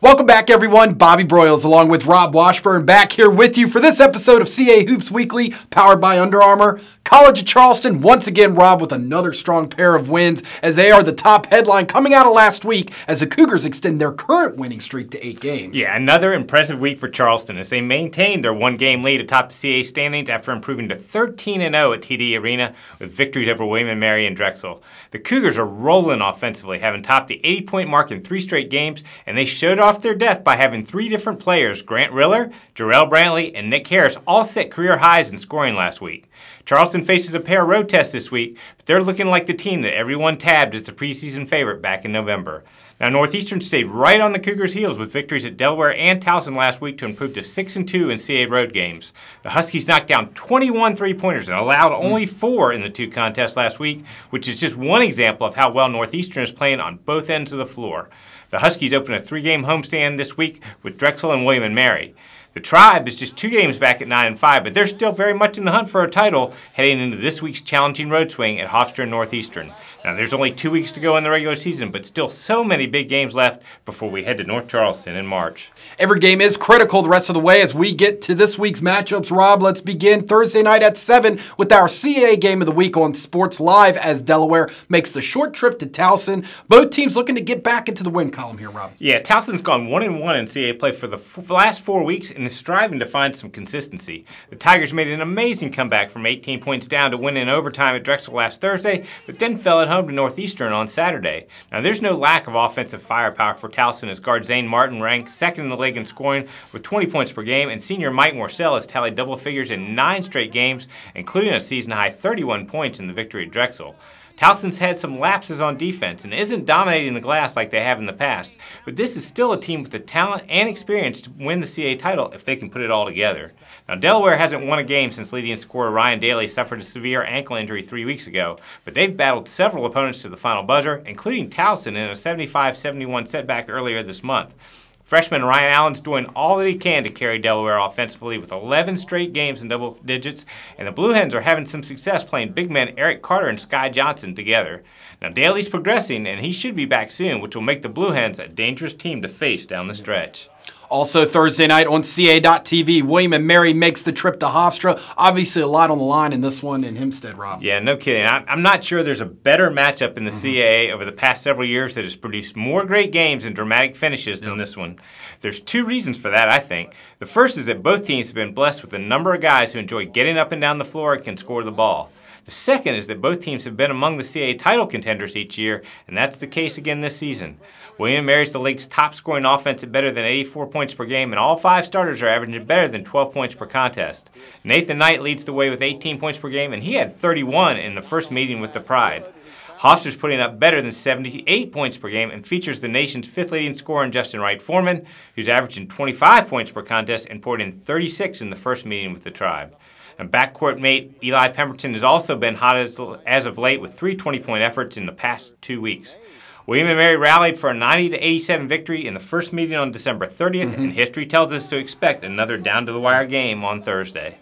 Welcome back, everyone. Bobby Broyles along with Rob Washburn back here with you for this episode of CA Hoops Weekly, powered by Under Armour. College of Charleston, once again, Rob, with another strong pair of wins as they are the top headline coming out of last week as the Cougars extend their current winning streak to 8 games. Yeah, another impressive week for Charleston as they maintained their one-game lead atop the CA standings after improving to 13-0 at TD Arena with victories over William & Mary and Drexel. The Cougars are rolling offensively, having topped the 80-point mark in 3 straight games, and they showed off their depth by having 3 different players, Grant Riller, Jarrell Brantley, and Nick Harris, all set career highs in scoring last week. Charleston faces a pair of road tests this week, but they're looking like the team that everyone tabbed as the preseason favorite back in November. Now, Northeastern stayed right on the Cougars' heels with victories at Delaware and Towson last week to improve to 6-2 in CA road games. The Huskies knocked down 21 three-pointers and allowed only 4 in the 2 contests last week, which is just one example of how well Northeastern is playing on both ends of the floor. The Huskies open a 3-game homestand this week with Drexel and William & Mary. The Tribe is just 2 games back at 9-5, but they're still very much in the hunt for a title heading into this week's challenging road swing at Hofstra and Northeastern. Now, there's only 2 weeks to go in the regular season, but still so many big games left before we head to North Charleston in March. Every game is critical the rest of the way as we get to this week's matchups. Rob, let's begin Thursday night at 7 with our CA game of the week on Sports Live as Delaware makes the short trip to Towson. Both teams looking to get back into the win column here, Rob. Yeah, Towson's gone 1-1 in CA play for the last 4 weeks and is striving to find some consistency. The Tigers made an amazing comeback from 18 points down to win in overtime at Drexel last Thursday, but then fell at home to Northeastern on Saturday. Now, there's no lack of offensive firepower for Towson as guard Zane Martin ranked second in the league in scoring with 20 points per game, and senior Mike Morcell has tallied double figures in 9 straight games, including a season-high 31 points in the victory at Drexel. Towson's had some lapses on defense and isn't dominating the glass like they have in the past, but this is still a team with the talent and experience to win the CA title if they can put it all together. Now, Delaware hasn't won a game since leading scorer Ryan Daly suffered a severe ankle injury 3 weeks ago, but they've battled several opponents to the final buzzer, including Towson in a 75-71 setback earlier this month. Freshman Ryan Allen's doing all that he can to carry Delaware offensively with 11 straight games in double digits, and the Blue Hens are having some success playing big men Eric Carter and Sky Johnson together. Now, Daly's progressing, and he should be back soon, which will make the Blue Hens a dangerous team to face down the stretch. Also Thursday night on CA.TV, William & Mary makes the trip to Hofstra. Obviously a lot on the line in this one in Hempstead, Rob. Yeah, no kidding. I'm not sure there's a better matchup in the CAA over the past several years that has produced more great games and dramatic finishes than this one. There's 2 reasons for that, I think. The first is that both teams have been blessed with a number of guys who enjoy getting up and down the floor and can score the ball. The second is that both teams have been among the CAA title contenders each year, and that's the case again this season. William & Mary's the league's top-scoring offense at better than 84 points per game, and all 5 starters are averaging better than 12 points per contest. Nathan Knight leads the way with 18 points per game, and he had 31 in the first meeting with the Pride. Hofstra's putting up better than 78 points per game and features the nation's 5th leading scorer in Justin Wright Foreman, who's averaging 25 points per contest and poured in 36 in the first meeting with the Tribe. And backcourt mate Eli Pemberton has also been hot as of late with 3 20-point efforts in the past 2 weeks. William & Mary rallied for a 90-87 victory in the first meeting on December 30th, and history tells us to expect another down-to-the-wire game on Thursday.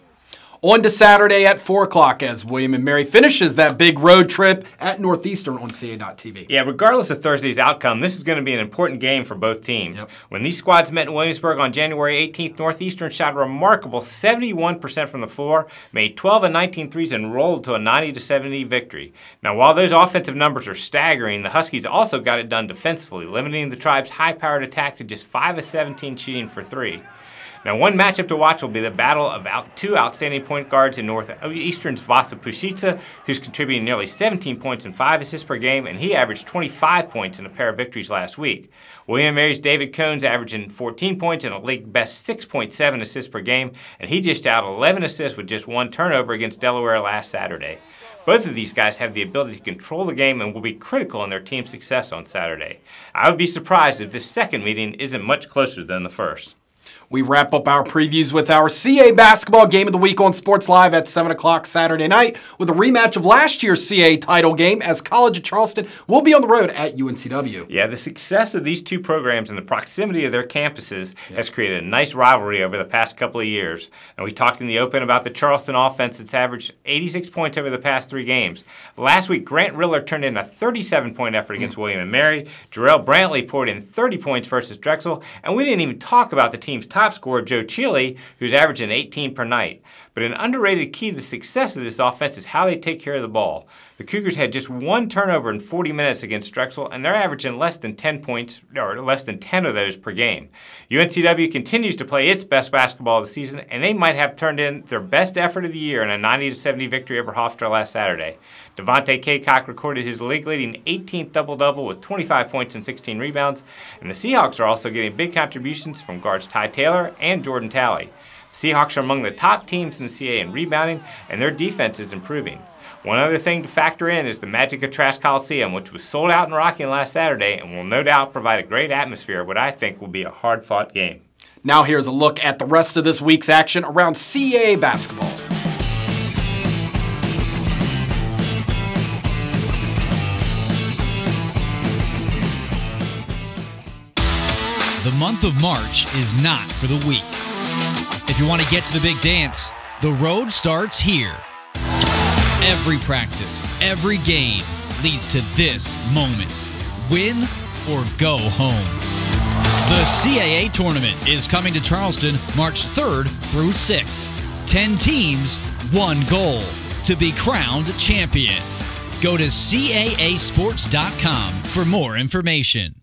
On to Saturday at 4 o'clock as William & Mary finishes that big road trip at Northeastern on CA.TV. Yeah, regardless of Thursday's outcome, this is going to be an important game for both teams. When these squads met in Williamsburg on January 18th, Northeastern shot a remarkable 71% from the floor, made 12 and 19 threes, and rolled to a 90-70 victory. Now, while those offensive numbers are staggering, the Huskies also got it done defensively, limiting the Tribe's high-powered attack to just 5 of 17 shooting for 3. Now, one matchup to watch will be the battle of 2 outstanding point guards in Northeastern's Vasa Pushitsa, who's contributing nearly 17 points and 5 assists per game, and he averaged 25 points in a pair of victories last week. William & Mary's David Cohn's averaging 14 points and a league-best 6.7 assists per game, and he dished out 11 assists with just 1 turnover against Delaware last Saturday. Both of these guys have the ability to control the game and will be critical in their team's success on Saturday. I would be surprised if this second meeting isn't much closer than the first. We wrap up our previews with our CA basketball game of the week on Sports Live at 7 o'clock Saturday night with a rematch of last year's CA title game as College of Charleston will be on the road at UNCW. Yeah, the success of these two programs and the proximity of their campuses has created a nice rivalry over the past couple of years. And we talked in the open about the Charleston offense that's averaged 86 points over the past 3 games. Last week, Grant Riller turned in a 37-point effort against William & Mary. Jarrell Brantley poured in 30 points versus Drexel. And we didn't even talk about the team's top scorer, Joe Chile, who's averaging 18 per night. But an underrated key to the success of this offense is how they take care of the ball. The Cougars had just 1 turnover in 40 minutes against Drexel, and they're averaging less than 10 points, or less than 10 of those per game. UNCW continues to play its best basketball of the season, and they might have turned in their best effort of the year in a 90-70 victory over Hofstra last Saturday. Devontae Kaycock recorded his league-leading 18th double-double with 25 points and 16 rebounds, and the Seahawks are also getting big contributions from guards Ty Taylor and Jordan Talley. Seahawks are among the top teams in the CA in rebounding, and their defense is improving. One other thing to factor in is the magic of Trask Coliseum, which was sold out and rocking last Saturday and will no doubt provide a great atmosphere, what I think will be a hard-fought game. Now here's a look at the rest of this week's action around CA basketball. The month of March is not for the weak. If you want to get to the big dance, the road starts here. Every practice, every game leads to this moment. Win or go home. The CAA tournament is coming to Charleston March 3rd through 6th. 10 teams, 1 goal, to be crowned champion. Go to CAAsports.com for more information.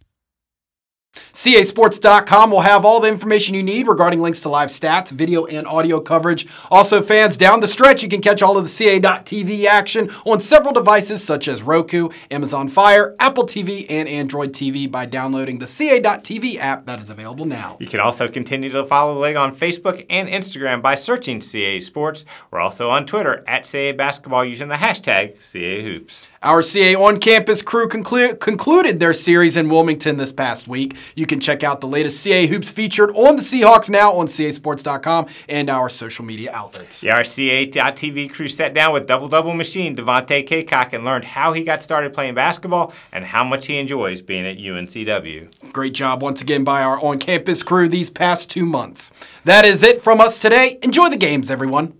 CASports.com will have all the information you need regarding links to live stats, video, and audio coverage. Also, fans, down the stretch, you can catch all of the CA.TV action on several devices such as Roku, Amazon Fire, Apple TV, and Android TV by downloading the CA.TV app that is available now. You can also continue to follow the league on Facebook and Instagram by searching CA Sports. We're also on Twitter at CA Basketball using the hashtag CA Hoops. Our CA on-campus crew concluded their series in Wilmington this past week. You can check out the latest CA Hoops featured on the Seahawks now on CASports.com and our social media outlets. Yeah, our CA.TV crew sat down with double-double machine Devontae Kaycock and learned how he got started playing basketball and how much he enjoys being at UNCW. Great job once again by our on-campus crew these past 2 months. That is it from us today. Enjoy the games, everyone.